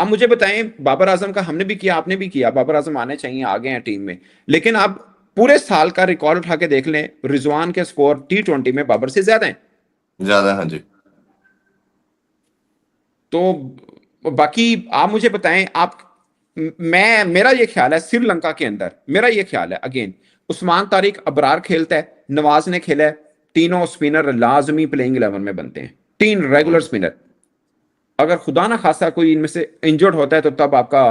आप मुझे बताएं, बाबर आजम का हमने भी किया, आपने भी किया, बाबर आजम आने चाहिए, आ गए हैं टीम में, लेकिन आप पूरे साल का रिकॉर्ड उठा के देख लें, रिजवान के स्कोर T20 में बाबर से ज्यादा हैं। ज्यादा, हाँ जी। तो बाकी आप मुझे बताएं, आप, मैं, मेरा ये ख्याल है श्रीलंका के अंदर, मेरा ये ख्याल है अगेन, उस्मान तारिक अबरार खेलता है, नवाज ने खेला है, तीनों स्पिनर लाजमी प्लेइंग 11 में बनते हैं, तीन रेगुलर हम्म, स्पिनर। अगर खुदा ना खासा कोई इनमें से इंजर्ड होता है तो तब आपका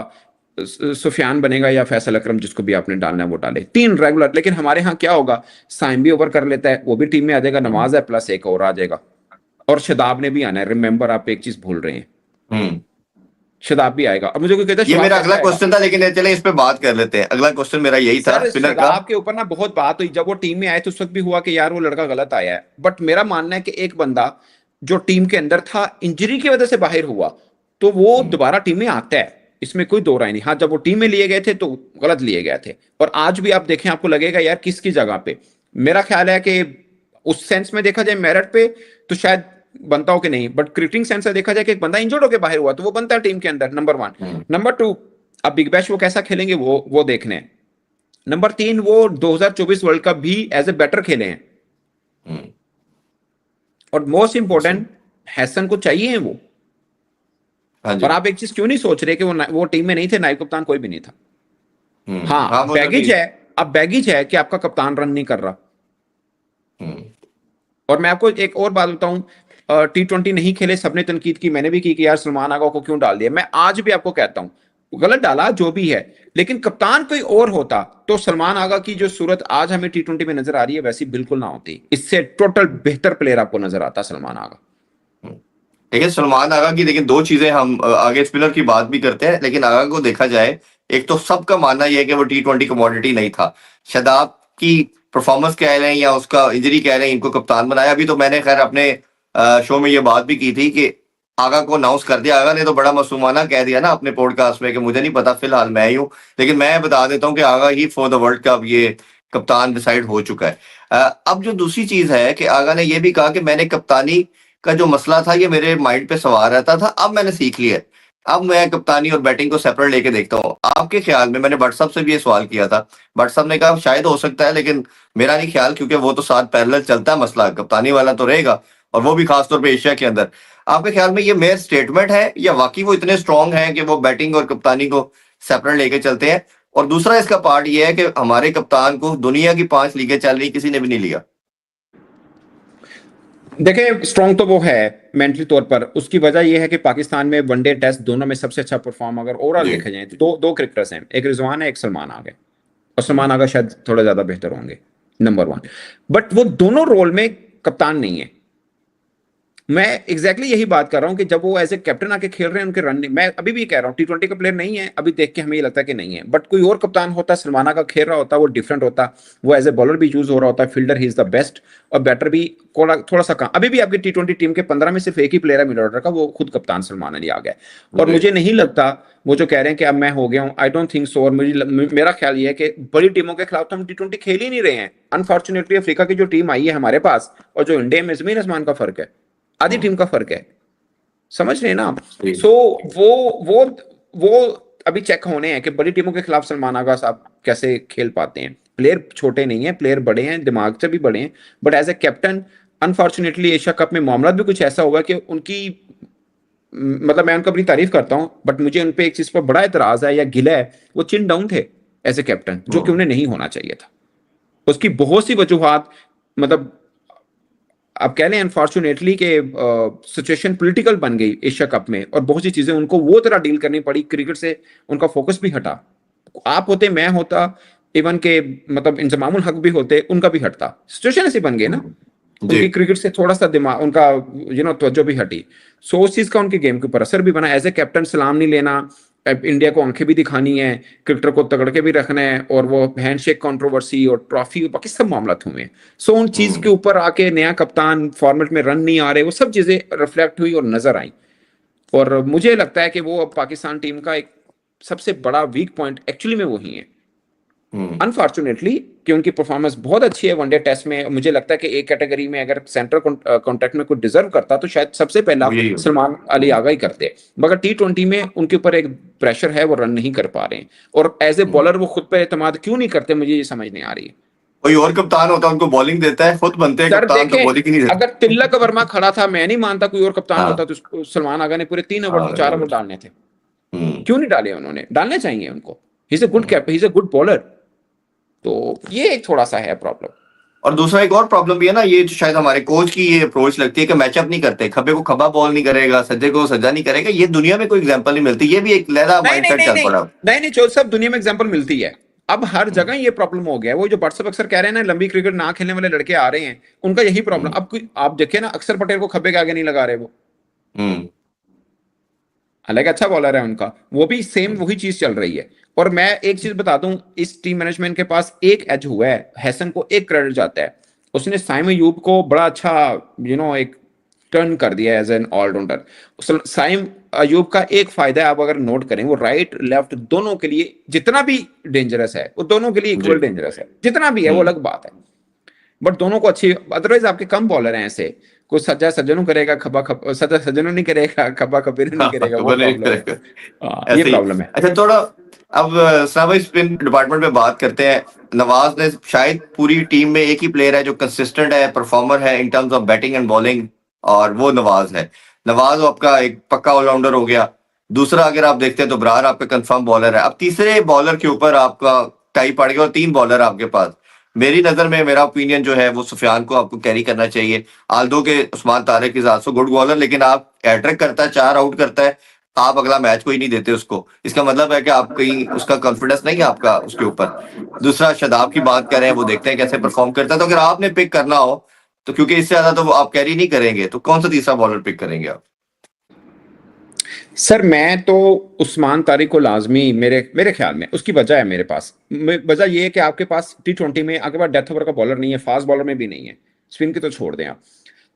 सुफियान बनेगा या फैसल अकरम, जिसको भी आपने डालना है वो डाले, तीन रेगुलर। लेकिन हमारे यहाँ क्या होगा, साइम भी ओवर कर लेता है, वो भी टीम में आ जाएगा, हम्म, नवाज है प्लस एक और आ जाएगा, और शदाब ने भी आना है। रिमेंबर, आप एक चीज भूल रहे हैं, हम्म। शदाब भी आएगा। अब मुझे कोई कहता है ये शदाब मेरा कैसे अगला आएगा, क्वेश्चन था, लेकिन चले इस पे बात कर लेते हैं। अगला क्वेश्चन मेरा यही था सर स्पिनर का। शदाब के ऊपर ना बहुत बात हुई, जब वो टीम में आए तो उस वक्त भी हुआ कि यार वो लड़का गलत आया है, बट मेरा मानना है कि एक बंदा जो टीम के अंदर था, इंजरी की वजह से बाहर हुआ, तो वो हम्म, दोबारा टीम में आता है, इसमें कोई दो राय नहीं। हाँ, जब वो टीम में लिए गए थे तो गलत लिए गए थे, और आज भी आप देखें आपको लगेगा यार किसकी जगह पे। मेरा ख्याल है कि उस सेंस में देखा जाए मेरिट पे तो शायद बनता हो कि नहीं, बट क्रिकेटिंग सेंस से देखा जाए कि एक बंदा इंजर्ड होकर बाहर हुआ तो वो बनता है टीम के अंदर, नंबर वन। हम्म, नंबर टू, अब बिग बैश वो कैसा खेलेंगे वो देखने हैं। नंबर तीन, वो 2024 वर्ल्ड कप भी एज ए बैटर खेले हैं, हम्म। और मोस्ट जी, इंपॉर्टेंट, हैसन को चाहिए वो। हाँ और जी। आप एक चीज क्यों नहीं सोच रहे कि वो टीम में नहीं थे, नायब कप्तान कोई भी नहीं था। हाँ, हाँ वो जो भी। बैगेज है, अब बैगेज है कि आपका कप्तान रन नहीं कर रहा। हम्म, और मैं आपको एक और बात बताऊं, T20 नहीं खेले, सबने तनकीद की, मैंने भी की कि यार सलमान आगा को क्यों डाल दिया। मैं आज भी आपको कहता हूं गलत डाला जो भी है, लेकिन कप्तान कोई और होता तो सलमान आगा की जो सूरत आज हमें T20 में नजर आ रही है वैसी बिल्कुल ना होती, इससे टोटल बेहतर प्लेयर आपको नजर आता सलमान आगा। हम्म। लेकिन सलमान आगा की, लेकिन दो चीजें, हम आगे स्पिनर की बात भी करते हैं, लेकिन आगा को देखा जाए, एक तो सबका मानना यह है कि वो T20 कमोडिटी नहीं था। शदाब की परफॉर्मेंस कह लें या उसका इंजरी कह लें, इनको कप्तान बनाया। अभी तो मैंने खैर अपने शो में ये बात भी की थी कि आगा को अनाउंस कर दिया। आगा ने तो बड़ा मासूमाना कह दिया ना अपने पॉडकास्ट में कि मुझे नहीं पता, फिलहाल मैं ही हूँ। लेकिन मैं बता देता हूँ कि आगा ही फॉर द वर्ल्ड कप ये कप्तान डिसाइड हो चुका है। अब जो दूसरी चीज है कि आगा ने यह भी कहा कि मैंने कप्तानी का जो मसला था ये मेरे माइंड पे सवार रहता था, अब मैंने सीख लिया है। अब मैं कप्तानी और बैटिंग को सेपरेट लेके देखता हूँ। आपके ख्याल में, मैंने भट्ट साहब से भी ये सवाल किया था, भट्ट साहब ने कहा शायद हो सकता है, लेकिन मेरा नहीं ख्याल, क्योंकि वो तो साथ पैरेलल चलता है मसला, कप्तानी वाला तो रहेगा, और वो भी खासतौर पे एशिया के अंदर। आपके ख्याल में ये मेयर स्टेटमेंट है या वाकई वो इतने स्ट्रांग हैं कि वो बैटिंग और कप्तानी को सेपरेट लेके चलते हैं? और दूसरा इसका पार्ट ये है कि हमारे कप्तान को दुनिया की 5 लीगें चल रही, किसी ने भी नहीं लिया। देखें स्ट्रांग तो वो है मेंटली तौर पर, उसकी वजह यह है कि पाकिस्तान में वनडे टेस्ट दोनों में सबसे अच्छा परफॉर्म अगर ओवरऑल जी। देखा जाए तो दो दो क्रिकेटर्स हैं, एक रिजवान है, एक सलमान आगा। और सलमान आगा शायद थोड़ा ज्यादा बेहतर होंगे, नंबर वन। बट वो दोनों रोल में कप्तान नहीं है। मैं एग्जैक्टली यही बात कर रहा हूं कि जब वो एज ए कैप्टन आके खेल रहे हैं, उनके रन, मैं अभी भी कह रहा हूं T20 का प्लेयर नहीं है, अभी देख के हमें ये लगता है कि नहीं है, बट कोई और कप्तान होता, सलमाना का खेल रहा होता, वो डिफरेंट होता, वो एज ए बॉलर भी यूज हो रहा होता, fielder he is the best, और बैटर भी थोड़ा थोड़ा सा कम। अभी भी आपकी T20 टीम के 15 में सिर्फ एक ही प्लेयर है मिडिल ऑर्डर का, वो खुद कप्तान सलमान अली आ गया। और जी। मुझे नहीं लगता वो जो कह रहे हैं कि अब मैं हो गया हूं, आई डोंट थिंक सो। और मेरा ख्याल ये है कि बड़ी टीमों के खिलाफ तो हम T20 खेल ही नहीं रहे हैं। अनफॉर्चुनेटली अफ्रीका की जो टीम आई है हमारे पास और जो इंडिया में, जमीन आसमान का फर्क है, आधी हम्म, टीम का फर्क है, समझ रहे हैं ना आप। जी। सो वो वो वो अभी चेक होने हैं कि बड़ी टीमों के खिलाफ सलमान आगा साहब कैसे खेल पाते हैं। प्लेयर छोटे नहीं है, प्लेयर बड़े हैं, दिमाग से भी बड़े हैं, but as a captain unfortunately Asia Cup में मामला भी कुछ ऐसा होगा कि उनकी, मतलब मैं उनका बड़ी तारीफ करता हूं, बट मुझे उन पे एक चीज पर बड़ा एतराज है या गिला है, वो चिन डाउन थे एज ए कैप्टन, जो कि हम्म, उन्हें नहीं होना चाहिए था। उसकी बहुत सी वजूहत, मतलब आप कह लें अनफॉर्चुनेटली के सिचुएशन पॉलिटिकल बन गई एशिया कप में, और बहुत सी चीजें उनको वो तरह डील करनी पड़ी, क्रिकेट से उनका फोकस भी हटा। आप होते, मैं होता, इवन के मतलब इंजमामुल हक भी होते, उनका भी हटता, सिचुएशन ऐसी बन गई ना, जी। उनकी क्रिकेट से थोड़ा सा दिमाग उनका, तवज्जो भी हटी। सो उस चीज का उनके गेम के ऊपर असर भी बना। एज ए कैप्टन सलाम नहीं लेना, अब इंडिया को आंखें भी दिखानी है, क्रिकेटर को तगड़ के भी रखना है, और वो हैंडशेक कंट्रोवर्सी और ट्रॉफी बाकी सब मामला हुए हैं। सो उन चीज के हम्म, ऊपर आके नया कप्तान, फॉर्मेट में रन नहीं आ रहे, वो सब चीजें रिफ्लेक्ट हुई और नजर आई। और मुझे लगता है कि वो अब पाकिस्तान टीम का एक सबसे बड़ा वीक पॉइंट एक्चुअली में वही है। अनफॉर्चुनेटली कि उनकी परफॉर्मेंस बहुत अच्छी है वनडे टेस्ट में, मुझे लगता है कि एक कैटेगरी में अगर सेंटर कॉन्ट्रैक्ट में कोई डिजर्व करता तो शायद सबसे पहला वो यही होगा। सलमान अली आगा ही करते, मगर T20 में उनके ऊपर एक प्रेशर है, वो रन नहीं कर पा रहे हैं, और एज ए बॉलर वो खुद पे एतमाद क्यों नहीं करते, मुझे ये समझ नहीं आ रही है। कोई और कप्तान होता उनको बॉलिंग देता है, खुद बनते हैं सर कप्तान तो बॉलिंग ही नहीं देखें, देते। अगर तिलक वर्मा खड़ा था, मैं नहीं मानता कोई और कप्तान हाँ होता तो सलमान आगा ने पूरे 3 ओवर हाँ 4 ओवर डालने थे, हम्म, क्यों नहीं डाले उन्होंने, डालने चाहिए उनको, he is a good cap, he is a good bowler. तो ये एक थोड़ा सा है प्रॉब्लम। और दूसरा एक और प्रॉब्लम भी है ना, ये तो शायद हमारे कोच की ये अप्रोच लगती है कि मैचअप नहीं करते, खब्बे को खब्बा बॉल नहीं करेगा, सज्जे को सज्जा नहीं करेगा, ये दुनिया में कोई एग्जांपल नहीं मिलती, ये भी एक लहरा नहीं नहीं माइंडसेट नहीं चल नहीं पड़ा। नहीं नहीं, चोर साहब दुनिया में एग्जांपल मिलती है, अब हर जगह ये प्रॉब्लम हो गया है। वो जो व्हाट्सएप अक्सर कह रहे हैं ना, लंबी क्रिकेट ना खेलने वाले लड़के आ रहे हैं, उनका यही प्रॉब्लम। अब कोई आप देखिए ना, अक्षर पटेल को खब्बे के आगे नहीं लगा रहे वो, हम्म हालांकि अच्छा बॉलर है उनका, वो भी सेम वही चीज चल रही है। और मैं एक चीज बता दूं, इस टीम मैनेजमेंट के पास एक एज हुआ है, हैसन को एक क्रेडिट जाता है, उसने साइम अयूब को बड़ा अच्छा एक टर्न कर दिया as an allrounder. Saim Ayub का एक फायदा है, आप अगर नोट करें, वो राइट लेफ्ट दोनों के लिए जितना भी डेंजरस है, वो दोनों के लिए जी इक्वल डेंजरस है, जितना भी है वो अलग बात है, बट दोनों को अच्छी, अदरवाइज आपके कम बॉलर हैं ऐसे, कुछ सज्जा सज्जनों करेगा, खब्बा खब सज्जा सज्जनों नहीं करेगा, खब्बा खबीर नहीं करेगा, वो खबर नहीं प्रॉब्लम है। करेगा ये ऐसे ही। प्रॉब्लम है। अच्छा थोड़ा अब सना भाई स्पिन डिपार्टमेंट में बात करते हैं। नवाज ने शायद पूरी टीम में एक ही प्लेयर है जो कंसिस्टेंट है, परफॉर्मर है इन terms of batting and bowling, और वो नवाज है। नवाज आपका एक पक्का ऑलराउंडर हो गया। दूसरा अगर आप देखते हैं तो ब्रार आपका कंफर्म बॉलर है। अब तीसरे बॉलर के ऊपर आपका टाई पड़ गया और 3 बॉलर आपके पास। मेरी नजर में मेरा ओपिनियन जो है वो सुफियान को आपको कैरी करना चाहिए। आल्दो के Usman Tariq is also good bowler, लेकिन आप हैट्रिक करता है, 4 आउट करता है, आप अगला मैच को ही नहीं देते उसको, इसका मतलब है कि आप कहीं उसका कॉन्फिडेंस नहीं है आपका उसके ऊपर। दूसरा शादाब की बात करें, वो देखते हैं कैसे परफॉर्म करता है, तो अगर आपने पिक करना हो तो क्योंकि इससे ज्यादा तो वो आप कैरी नहीं करेंगे, तो कौन सा तीसरा बॉलर पिक करेंगे आप? सर मैं तो उस्मान तारिक को लाजमी, मेरे मेरे ख्याल में उसकी वजह है, मेरे पास वजह ये है कि आपके पास T20 में आपके पास डेथ ओवर का बॉलर नहीं है, फास्ट बॉलर में भी नहीं है, स्पिन की तो छोड़ दें आप।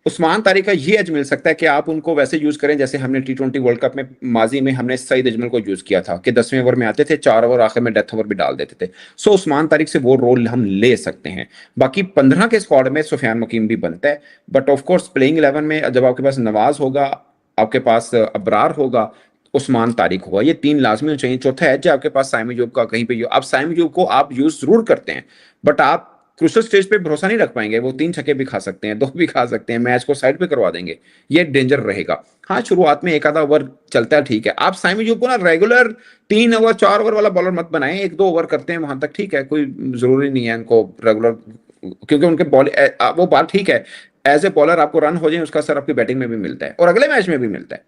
उस्मान तारिक का ये एज मिल सकता है कि आप उनको वैसे यूज करें जैसे हमने T20 वर्ल्ड कप में माजी में हमने सईद अजमल को यूज किया था, कि 10वें ओवर में आते थे, 4 ओवर आखिर में डेथ ओवर भी डाल देते थे। सो उस्मान तारिक से वो रोल हम ले सकते हैं। बाकी 15 के स्क्वाड में सुफियान मुकीम भी बनता है, बट ऑफ कोर्स प्लेइंग 11 में जब आपके पास नवाज होगा, आपके पास अबरार होगा, उस्मान तारिक होगा, ये 3 लाजमी होना चाहिए। चौथा है जो आपके पास साइम अयूब का कहीं पे, आप साइम अयूब को आप यूज जरूर करते हैं, बट आप क्रूशल स्टेज पे भरोसा नहीं रख पाएंगे, वो 3 छक्के भी खा सकते हैं, 2 भी खा सकते हैं, मैच को साइड पे करवा देंगे, ये डेंजर रहेगा। हाँ शुरुआत में एक आधा ओवर चलता है, ठीक है, आप साइम अयूब को ना रेगुलर 3 ओवर 4 ओवर वाला बॉलर मत बनाएं, 1-2 ओवर करते हैं वहां तक ठीक है, कोई जरूरी नहीं है उनको रेगुलर, क्योंकि उनके बॉल वो बात ठीक है, एज ए बॉलर आपको रन हो जाए उसका असर आपकी बैटिंग में भी मिलता है, और अगले मैच में भी मिलता है,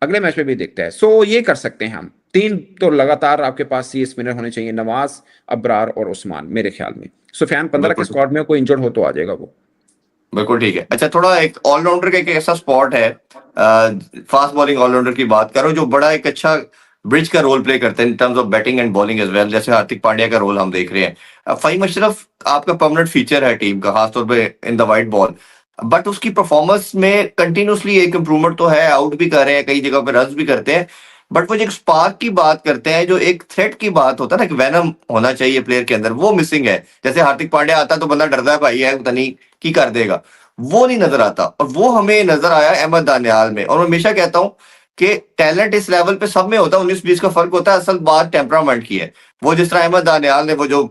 अगले मैच में भी देखते हैं। सो ये कर सकते हैं हम 3 तो लगातार आपके पास ये स्पिनर होने चाहिए, नवाज, अबरार और उस्मान, मेरे ख्याल में। सुफियान 15 के बिल्कुल स्क्वाड में कोई इंजर्ड हो तो आ जाएगा वो। बिल्कुल ठीक है। अच्छा थोड़ा एक ऑलराउंडर का एक ऐसा स्पॉट है, फास्ट बॉलिंग ऑलराउंडर की बात करो, जो बड़ा एक अच्छा ब्रिज का रोल प्ले करते हैं in terms of batting and bowling as well, जैसे हार्दिक पांड्या का रोल हम देख रहे हैं। फहीम अशरफ आपका परमानेंट फीचर है टीम का, खासतौर पे in the white ball, but उसकी परफॉर्मेंस में कंटिन्यूसली एक इंप्रूवमेंट तो है, आउट भी कर रहे हैं, कई जगह पे रन भी करते हैं, बट वो जो एक स्पार्क की बात करते हैं, जो एक थ्रेट की बात होता है ना, कि वेनम होना चाहिए प्लेयर के अंदर, वो मिसिंग है। जैसे हार्दिक पांड्या आता तो बंदा डरता है, भाई है पता नहीं की कर देगा, वो नहीं नजर आता, और वो हमें नजर आया अहमद दानियाल में। और मैं हमेशा कहता हूं कि टैलेंट इस लेवल पे सब में होता है, 19-20 का फर्क होता है, असल बात टेम्परामेंट की है। वो जिस तरह अहमद दानियाल ने वो जो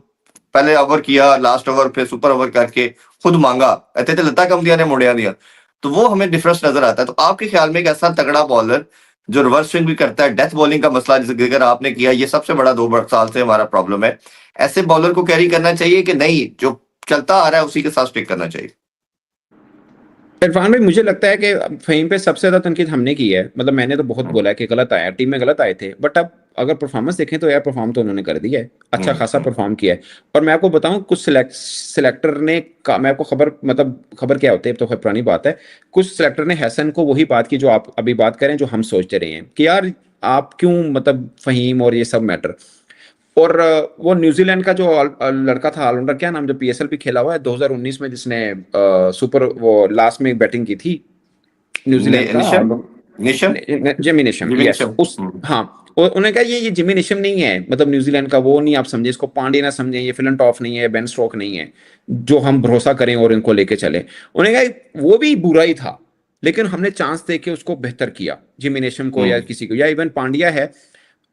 पहले ओवर किया, लास्ट ओवर फिर सुपर ओवर करके खुद मांगा, कहते थे लता कम दिया ने मुड़िया दिया, तो वो हमें डिफरेंस नजर आता है। तो आपके ख्याल में एक ऐसा तगड़ा बॉलर जो रिवर्स स्विंग भी करता है, डेथ बॉलिंग का मसला जिस जिक्र आपने किया, ये सबसे बड़ा 2 साल से हमारा प्रॉब्लम है, ऐसे बॉलर को कैरी करना चाहिए कि नहीं, जो चलता आ रहा है उसी के साथ स्टिक करना चाहिए? इरफान भाई मुझे लगता है कि फहीम पे सबसे ज्यादा तनकीद हमने की है, मतलब मैंने तो बहुत बोला है कि गलत आया, टीम में गलत आए थे, बट अब अगर परफॉर्मेंस देखें तो यार परफॉर्म तो उन्होंने कर दिया है, अच्छा खासा परफॉर्म किया है। और मैं आपको बताऊं, कुछ सिलेक्टर ने मैं आपको खबर क्या होती है तो पुरानी बात है, कुछ सिलेक्टर ने हैसन को वही बात की जो आप अभी बात करें, जो हम सोचते रहे हैं कि यार आप क्यों, मतलब फहीम और ये सब मैटर। और वो न्यूजीलैंड का जो लड़का था ऑलराउंडर, क्या नाम, जो PSL भी खेला हुआ है 2019 में, जिसने सुपर वो लास्ट में बैटिंग की थी, न्यूजीलैंड का Neesham Neesham Jamie नेशम, Jimmy yes Neesham उस, हाँ और उन्होंने कहा ये जिमी नेशम नहीं है, मतलब न्यूजीलैंड का वो नहीं, आप समझे इसको, पांड्या ना समझे, ये फिलनटॉफ नहीं है, बेन स्टोक नहीं है जो हम भरोसा करें और इनको लेके चले। उन्होंने कहा वो भी बुरा ही था, लेकिन हमने चांस दे के उसको बेहतर किया, जिमी नेशम को या किसी को, या इवन पांड्या है,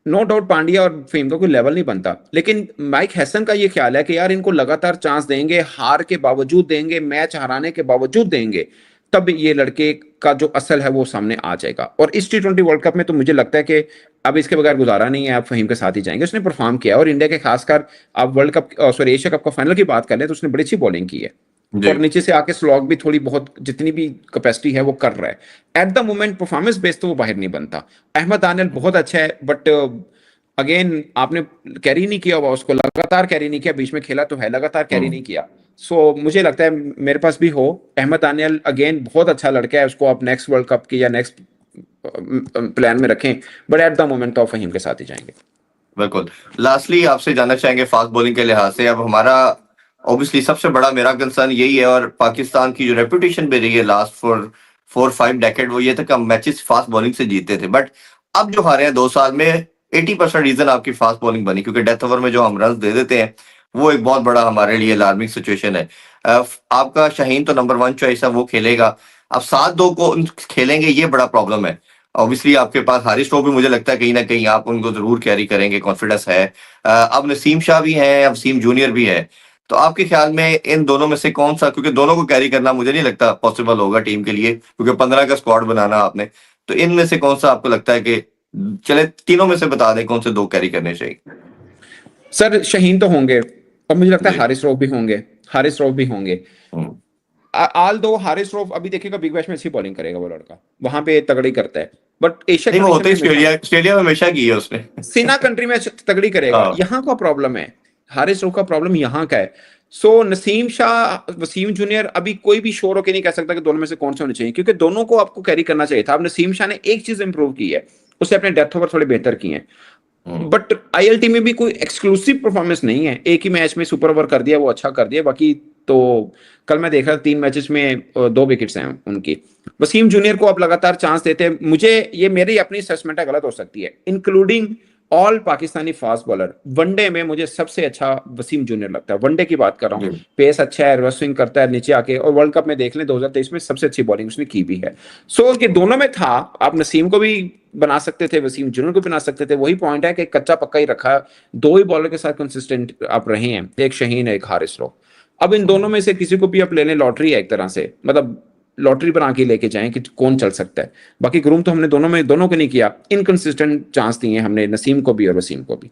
नो डाउट पांड्या और फेम का कोई लेवल नहीं बनता, लेकिन माइक हैसन का ये ख्याल है कि यार इनको लगातार चांस देंगे, हार के बावजूद देंगे, मैच हराने के बावजूद देंगे, तब ये लड़के का जो असल है वो सामने आ जाएगा। और इस T20 वर्ल्ड कप में तो मुझे लगता है कि अब इसके बगैर गुजारा नहीं है, आप फहीम के साथ ही जाएंगे। उसने परफॉर्म किया, और इंडिया के खासकर आप world cup sorry Asia cup का फाइनल की बात कर लें तो उसने बड़ी अच्छी बॉलिंग की है, और नीचे से आके स्लॉग भी थोड़ी बहुत जितनी भी कैपेसिटी है वो कर रहा है। At the moment performance base तो वो बाहर नहीं बनता। अहमद दानियल बहुत अच्छा है, बट अगेन आपने कैरी नहीं किया हुआ उसको, लगातार कैरी नहीं किया, बीच में खेला तो है, लगातार कैरी नहीं किया। सो मुझे लगता है मेरे पास भी हो अहमद दानियल, अगेन बहुत अच्छा लड़का है, उसको आप नेक्स्ट वर्ल्ड कप की या नेक्स्ट प्लान में रखें, बट एट द मोमेंट तो फहीम के साथ ही जाएंगे। बिल्कुल। लास्टली आपसे जानना चाहेंगे फास्ट बॉलिंग के लिहाज से, अब हमारा ऑब्वियसली सबसे बड़ा मेरा कंसर्न यही है, और पाकिस्तान की जो रेपुटेशन भी रही है लास्ट 4-5 डेकेड, वो ये था कि हम मैचेस फास्ट बॉलिंग से जीतते थे, बट अब जो हारे हैं 2 साल में 80% रीजन आपकी फास्ट बॉलिंग बनी, क्योंकि डेथ ओवर में जो हम रन दे देते हैं वो एक बहुत बड़ा हमारे लिए अलार्मिंग सिचुएशन है। आपका शाहीन तो नंबर 1 चॉइस है, वो खेलेगा, अब 7-2 को खेलेंगे, ये बड़ा प्रॉब्लम है। ऑब्वियसली आपके पास हारिस स्ट्रोक भी मुझे लगता है कहीं ना कहीं आप उनको जरूर कैरी करेंगे, कॉन्फिडेंस है। अब नसीम शाह भी है, अब वसीम जूनियर भी है, तो आपके ख्याल में इन दोनों में से कौन सा, क्योंकि दोनों को कैरी करना मुझे नहीं लगता पॉसिबल होगा टीम के लिए, क्योंकि 15 का स्क्वाड बनाना आपने, तो इनमें से कौन सा आपको लगता है कि चले तीनों में से बता दें कौन से 2 कैरी करने चाहिए? सर शाहीन तो होंगे, और मुझे लगता है जी। हारिस रऊफ भी होंगे, हारिस रऊफ भी होंगे। हम्म। आल दो हारिस रऊफ अभी देखिएगा बिग बैश में अच्छी बॉलिंग करेगा वो लड़का, वहां पे तगड़ी करता है, बट एशिया नहीं, वो कंडीशन होते में ऑस्ट्रेलिया ऑस्ट्रेलिया में हमेशा की है उसने। सीना कंट्री में तगड़ी करेगा, हाँ। यहाँ का प्रॉब्लम है, हारिस रऊफ का प्रॉब्लम यहाँ का है। सो नसीम शाह वसीम जूनियर, अभी कोई भी श्योर होकर नहीं कह सकता कि दोनों में से कौन से होने चाहिए, क्योंकि दोनों को आपको कैरी करना चाहिए था। अब नसीम शाह ने एक चीज इंप्रूव की है, उसे अपने डेथ ओवर थोड़े बेहतर किए हैं, बट आईएलटी में भी कोई एक्सक्लूसिव परफॉर्मेंस नहीं है, एक ही मैच में सुपर ओवर कर दिया, वो अच्छा कर दिया, बाकी तो कल मैं देख रहा था 3 मैचेस में 2 विकेट्स हैं उनकी। वसीम जूनियर को आप लगातार चांस देते हैं, मुझे ये मेरी अपनी असेसमेंट है, गलत हो सकती है, including all Pakistani fast bowler, one day में मुझे सबसे अच्छा वसीम जूनियर लगता है, वनडे की बात कर रहा हूँ, पेस अच्छा है, रिवर्स स्विंग करता है नीचे आके, और वर्ल्ड कप में देख लें 2023 में सबसे अच्छी बॉलिंग उसने की भी है। सो ये दोनों में था, आप नसीम को भी बना सकते थे, वसीम जूनियर को बना सकते थे, वही पॉइंट है कि कच्चा पक्का ही रखा, 2 ही बॉलर के साथ कंसिस्टेंट आप रहे हैं, एक शाहीन है एक हारिस रऊफ। अब इन दोनों में से किसी को भी आप ले लें, लॉटरी है एक तरह से, मतलब लॉटरी बना के लेके जाएं कि कौन चल सकता है। बाकी ग्रूम तो हमने दोनों को नहीं किया, इनकंसिस्टेंट चांस दिए हमने नसीम को भी और वसीम को भी।